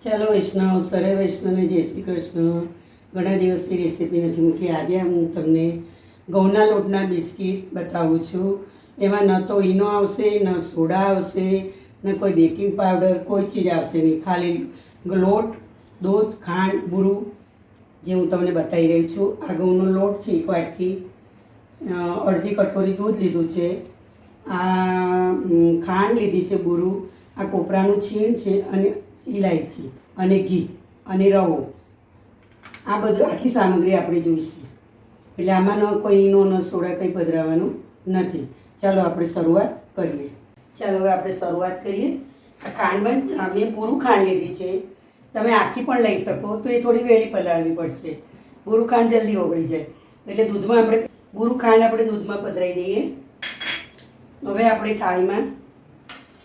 ચાલો વૈષ્ણવ સરે વૈષ્ણવને જય શ્રી કૃષ્ણ. ઘણા દિવસથી રેસીપી નથી મૂકી. આજે હું તમને ઘઉંના લોટના બિસ્કિટ બતાવું છું. એમાં ન તો ઈનો આવશે, ન સોડા આવશે, ન કોઈ બેકિંગ પાવડર, કોઈ ચીજ આવશે નહીં. ખાલી લોટ, દૂધ, ખાંડ, બુરું જે હું તમને બતાવી રહી છું. આ ઘઉંનો લોટ છે 1 વાટકી, અડધી કટોરી દૂધ લીધું છે, આ ખાંડ લીધી છે, બુરું, આ કોપરાનું છીણ છે, અને ઇલાયચી અને ઘી અને રવો. આ બધું આટલી સામગ્રી આપણે જોઈશે. એટલે આમાં ન કોઈ ઈનો ન સોડા કંઈ પધરાવવાનું નથી. ચાલો આપણે શરૂઆત કરીએ. ચાલો હવે આપણે શરૂઆત કરીએ. આ ખાંડમાં મેં પૂરું ખાંડ લીધી છે. તમે આખી પણ લઈ શકો, તો એ થોડી વહેલી પલાળવી પડશે. પૂરું ખાંડ જલ્દી ઓગળી જાય. એટલે દૂધમાં આપણે પૂરું ખાંડ આપણે દૂધમાં પધરાવી દઈએ. હવે આપણે થાળીમાં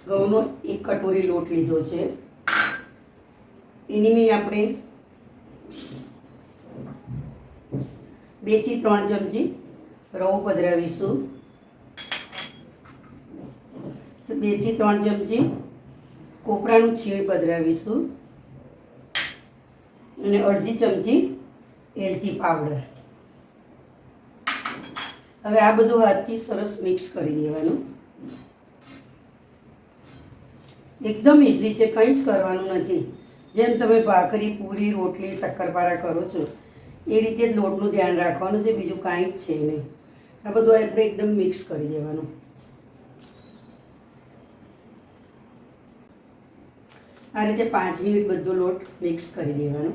ઘઉંનો 1 કટોરી લોટ લીધો છે. એની મેં આપણે 2 થી 3 ચમચી રવો પધરાવીશું. 2 થી 3 ચમચી કોપરાનું છીણ પધરાવીશું અને અડધી ચમચી એલચી પાવડર. હવે આ બધું હાથથી સરસ મિક્સ કરી દેવાનું. એકદમ ઇઝી છે, કંઈ જ કરવાનું નથી. જેમ તમે ભાખરી, પૂરી, રોટલી, શક્કરપારા કરો છો એ રીતે જ લોટનું ધ્યાન રાખવાનું છે, બીજું કાંઈ જ છે નહીં. આ બધું આપણે એકદમ મિક્સ કરી દેવાનું. આ રીતે 5 મિનિટ બધો લોટ મિક્સ કરી દેવાનો,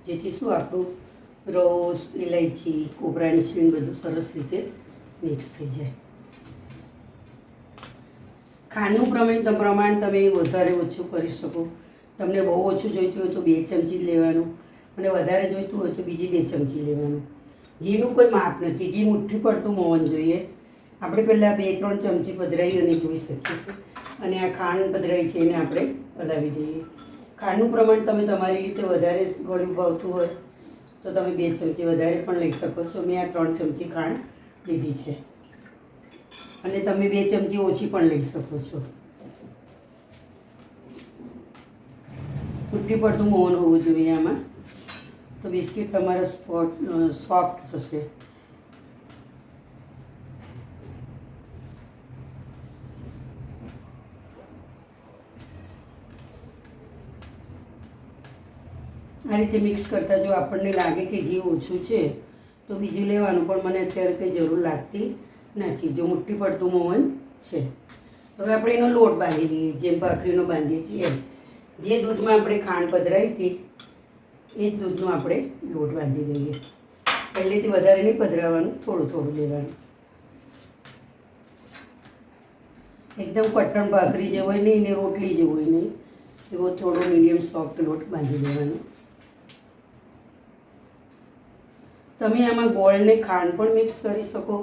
જેથી શું આપણું રવો, ઇલાયચી, કોપરાની છીણ બધું સરસ રીતે મિક્સ થઈ જાય. ખાંડનું પ્રમાણ તમે વધારે ઓછું કરી શકો. તમને બહુ ઓછું જોઈતું હોય તો 2 ચમચી જ લેવાનું, અને વધારે જોઈતું હોય તો બીજી 2 ચમચી લેવાનું. ઘીનું કોઈ માપ નથી. ઘી મુઠ્ઠી પડતું મોવન જોઈએ. આપણે પહેલાં 2-3 ચમચી પધરાવી અને જોઈ શકીએ છીએ. અને આ ખાંડ પધરાવી છે એને આપણે હલાવી દઈએ. ખાંડનું પ્રમાણ તમે તમારી રીતે વધારે ગળ્યું ભાવતું હોય તો તમે 2 ચમચી વધારે પણ લઈ શકો છો. મેં આ 3 ચમચી ખાંડ લીધી છે, અને તમે 2 ચમચી ઓછી પણ લઈ શકો છો. મુઠ્ઠી પડતું મોવન હોવું જોઈએ આમાં, તો બિસ્કિટ તમારા સોફ્ટ થશે. આ રીતે મિક્સ કરતાં જો આપણને લાગે કે ઘી ઓછું છે તો બીજું લેવાનું, પણ મને અત્યારે કંઈ જરૂર લાગતી નથી. જો મુઠ્ઠી પડતું મોવન છે. હવે આપણે એનો લોટ બાંધી દઈએ, જેમ ભાખરીનો બાંધીએ છીએ એમ. જે દૂધમાં આપણે ખાંડ પધરાવી હતી એ જ દૂધનો આપણે લોટ બાંધી દઈએ. પહેલેથી વધારે નહીં પધરાવવાનું, થોડું થોડું લેવાનું. એકદમ કઠણ ભાખરી જેવો હોય નહીં ને રોટલી જેવો હોય નહીં, એવો થોડો મીડિયમ સોફ્ટ લોટ બાંધી દેવાનો. તમે આમાં ગોળને ખાંડ પણ મિક્સ કરી શકો.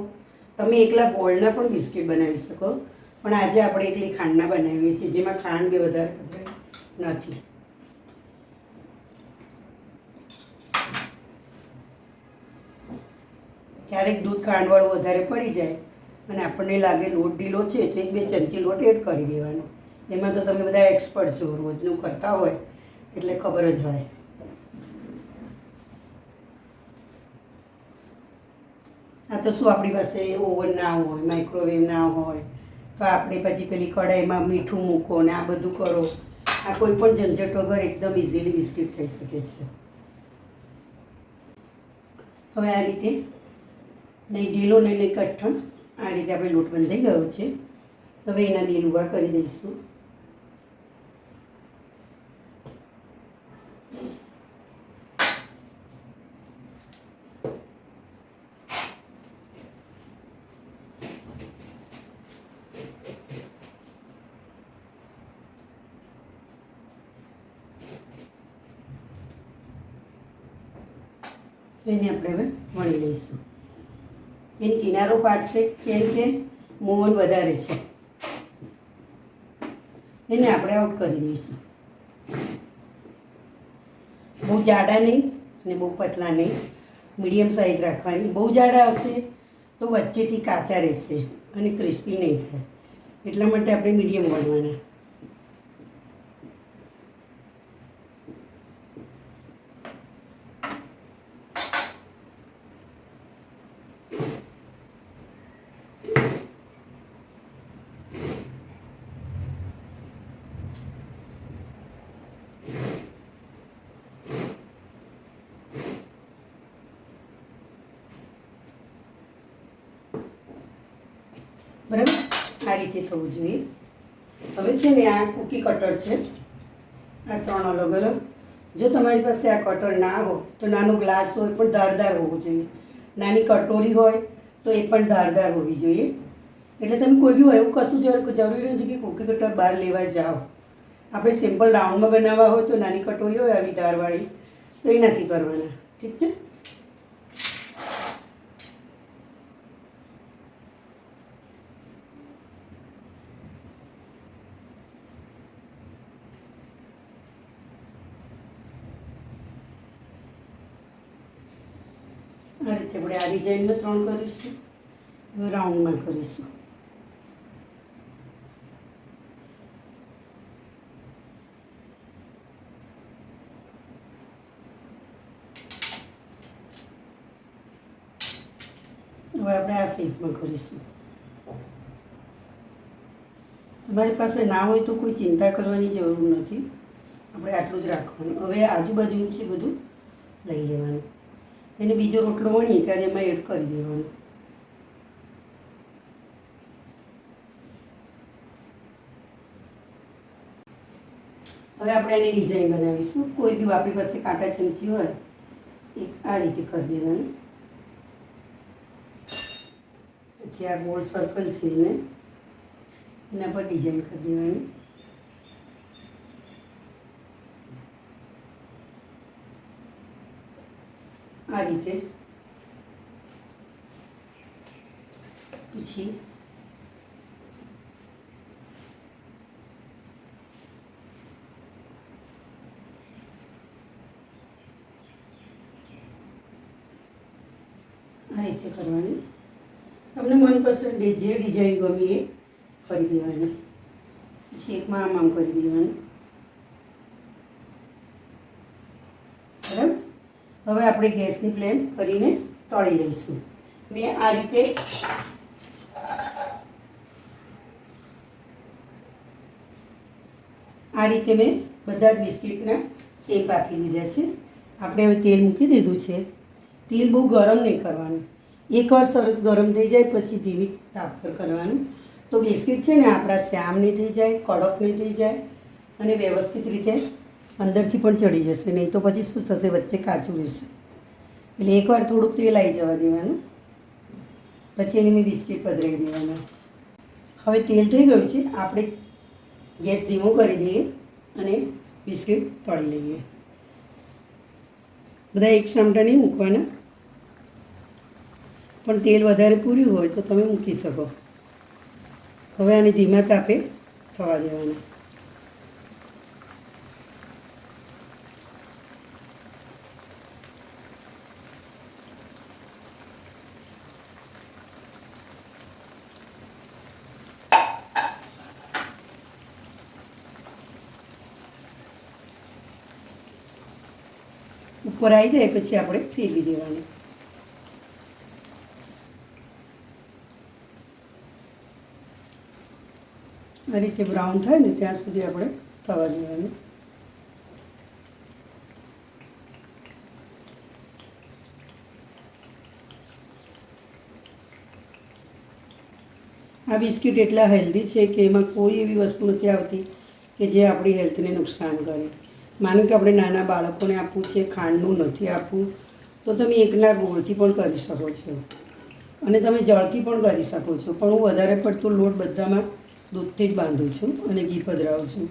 તમે એકલા ગોળના પણ બિસ્કિટ બનાવી શકો, પણ આજે આપણે એકલી ખાંડના બનાવીએ છીએ, જેમાં ખાંડ બી વધારે પધરાવી નથી. ક્યારેક દૂધ ખાંડવાળું વધારે પડી જાય અને આપણને લાગે લોટ ઢીલો છે તો 1-2 ચમચી લોટ એડ કરી દેવાનો. એમાં તો તમે બધા એક્સપર્ટ છો, રોજનું કરતા હોય એટલે ખબર જ હોય. આ તો શું આપણી પાસે ઓવન ના હોય, માઇક્રોવેવ ના હોય તો આપણે પછી પેલી કઢાઈમાં મીઠું મૂકો ને આ બધું કરો. આ કોઈ પણ ઝંઝટ વગર એકદમ ઇઝીલી બિસ્કિટ થઈ શકે છે. હવે આ રીતે નહીં ઢીલો નહીં કઠણ, આ રીતે આપણે લોટ બંધાઈ ગયો છે. હવે એના 2 લુવા કરી દઈશું. એને આપણે હવે વણી લઈશું. એની કિનારો પાડશે કેમ કે મોવન વધારે છે, એને આપણે આઉટ કરી દઈશું. બહુ જાડા નહીં ને બહુ પતલા નહીં, મીડિયમ સાઇઝ રાખવાની. બહુ જાડા હશે તો વચ્ચેથી કાચા રહેશે અને ક્રિસ્પી નહીં થાય. એટલા માટે આપણે મીડિયમ વણવાના. બરાબર, આ રીતે થવું જોઈએ. હવે છે ને આ કૂકી કટર છે, આ 3 અલગ અલગ. જો તમારી પાસે આ કટર ના હોય તો નાનો ગ્લાસ હોય પણ ધારદાર હોવો જોઈએ, નાની કટોરી હોય તો એ પણ ધારદાર હોવી જોઈએ. એટલે તમે કોઈ બી એવું કશું જરૂરી નથી કે કૂકી કટર બહાર લેવા જાઓ. આપણે સિમ્પલ રાઉન્ડમાં બનાવવા હોય તો નાની કટોરી હોય આવી ધારવાળી, તો એ નથી કરવાના. ઠીક છે. આ રીતે આપણે આ ડિઝાઇનમાં 3 કરીશું. હવે રાઉન્ડમાં કરીશું. હવે આપણે આ શેપમાં કરીશું. તમારી પાસે ના હોય તો કોઈ ચિંતા કરવાની જરૂર નથી, આપણે આટલું જ રાખવાનું. હવે આજુબાજુનું છે બધું લઈ લેવાનું, એને બીજો રોટલો વણીએ ત્યારે એમાં એડ કરી દેવાનું. હવે આપણે એની ડિઝાઇન બનાવીશું. કોઈ બી આપણી પાસે કાંટા ચમચી હોય એક આ રીતે કરી દેવાનું. પછી આ ગોળ સર્કલ છે એના પર ડિઝાઇન કરી દેવાની. આ રીતે. પછી આ રીતે કરવાની. તમને મનપસંદ જે ડિઝાઇન ગમે એ કરી દેવાની. પછી એકમાં આમ કરી દેવાનું. બરાબર. હવે આપણે ગેસની ફ્લેમ કરીને તળી લઈશું. મેં આ રીતે મેં બધા જ બિસ્કિટના શેપ આપી દીધા છે. આપણે હવે તેલ મૂકી દીધું છે. તેલ બહુ ગરમ નહીં કરવાનું, એકવાર સરસ ગરમ થઈ જાય પછી ધીમી તાપ પર કરવાનું. તો બિસ્કિટ છે ને આપણા શ્યામ નહીં થઈ જાય, કડક નહીં થઈ જાય અને વ્યવસ્થિત રીતે અંદરથી પણ ચડી જશે. નહીં તો પછી શું થશે, વચ્ચે કાચું રહેશે. એટલે એકવાર થોડુંક તેલ આવી જવા દેવાનું, પછી એને મેં બિસ્કિટ પધરાવી દેવાના. હવે તેલ થઈ ગયું છે, આપણે ગેસ ધીમો કરી દઈએ અને બિસ્કિટ તળી લઈએ. બધા એક સામટા નહીં મૂકવાના, પણ તેલ વધારે પૂર્યું હોય તો તમે મૂકી શકો. હવે આને ધીમા તાપે થવા દેવાના. ઉપર આવી જાય પછી આપણે ફેરવી દેવાનું. આ રીતે બ્રાઉન થાય ને ત્યાં સુધી આપણે થવા દેવાનું. આ બિસ્કિટ એટલા હેલ્ધી છે કે એમાં કોઈ એવી વસ્તુ નથી આવતી કે જે આપણી હેલ્થને નુકસાન કરે. માનો કે આપણે નાના બાળકોને આપવું છે, ખાંડનું નથી આપવું, તો તમે એકલા ગોળથી પણ કરી શકો છો અને તમે જળથી પણ કરી શકો છો. પણ હું વધારે પડતો લોટ બધામાં દૂધથી જ બાંધું છું અને ઘી પધરાવું છું.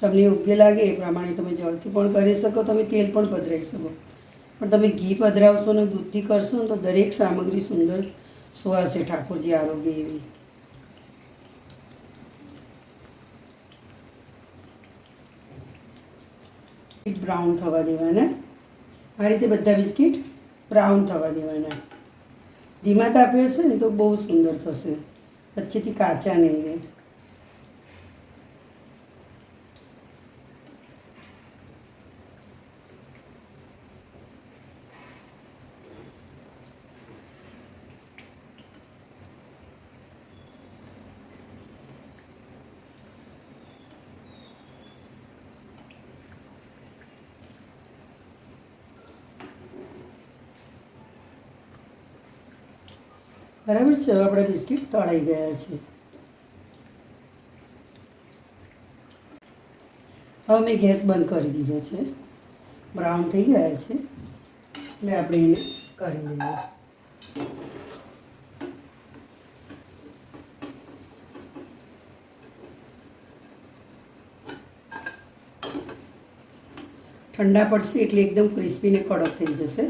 તમને યોગ્ય લાગે એ પ્રમાણે તમે જળથી પણ કરી શકો, તમે તેલ પણ પધરાવી શકો. પણ તમે ઘી પધરાવશો ને દૂધથી કરશો ને તો દરેક સામગ્રી સુંદર સુવાસે ઠાકોરજી આરોગ્ય એવી. બ્રાઉન થવા દેવાના. આ રીતે બધા બિસ્કિટ બ્રાઉન થવા દેવાના. ધીમા તાપે હશે ને તો બહુ સુંદર થશે, વચ્ચેથી કાચા નહીં રહે. બરાબર છે. હવે આપણા બિસ્કિટ તળાઈ ગયા છે. હવે મેં ગેસ બંધ કરી દીધો છે. બ્રાઉન થઈ ગયા છે એટલે આપણે એને કરી લઈએ. ઠંડા પડશે એટલે એકદમ ક્રિસ્પી ને કડક થઈ જશે.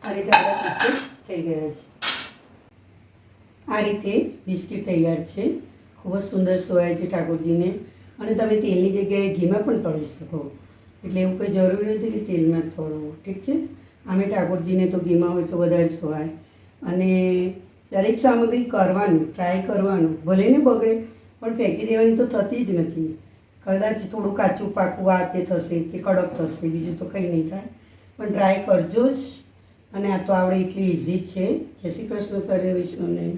આ રીતે આપણા બિસ્કિટ થઈ ગયા છે. આ રીતે બિસ્કિટ તૈયાર છે. ખૂબ જ સુંદર સોયા છે ઠાકોરજીને. અને તમે તેલની જગ્યાએ ઘીમાં પણ તળી શકો. એટલે એવું કંઈ જરૂરી નથી કે તેલમાં જ તળવું. ઠીક છે. આમે ઠાકોરજીને તો ઘીમાં હોય તો વધારે સોહાય. અને દરેક સામગ્રી કરવાનું, ટ્રાય કરવાનું. ભલે ને બગડે પણ ફેંકી દેવાની તો થતી જ નથી. કદાચ થોડું કાચું પાકું આ તે થશે કે કડક થશે, બીજું તો કંઈ નહીં થાય. પણ ટ્રાય કરજો જ. અને આ તો આવડે એટલી ઇઝી જ છે. જય શ્રી કૃષ્ણ. સર્વે વૈષ્ણવને.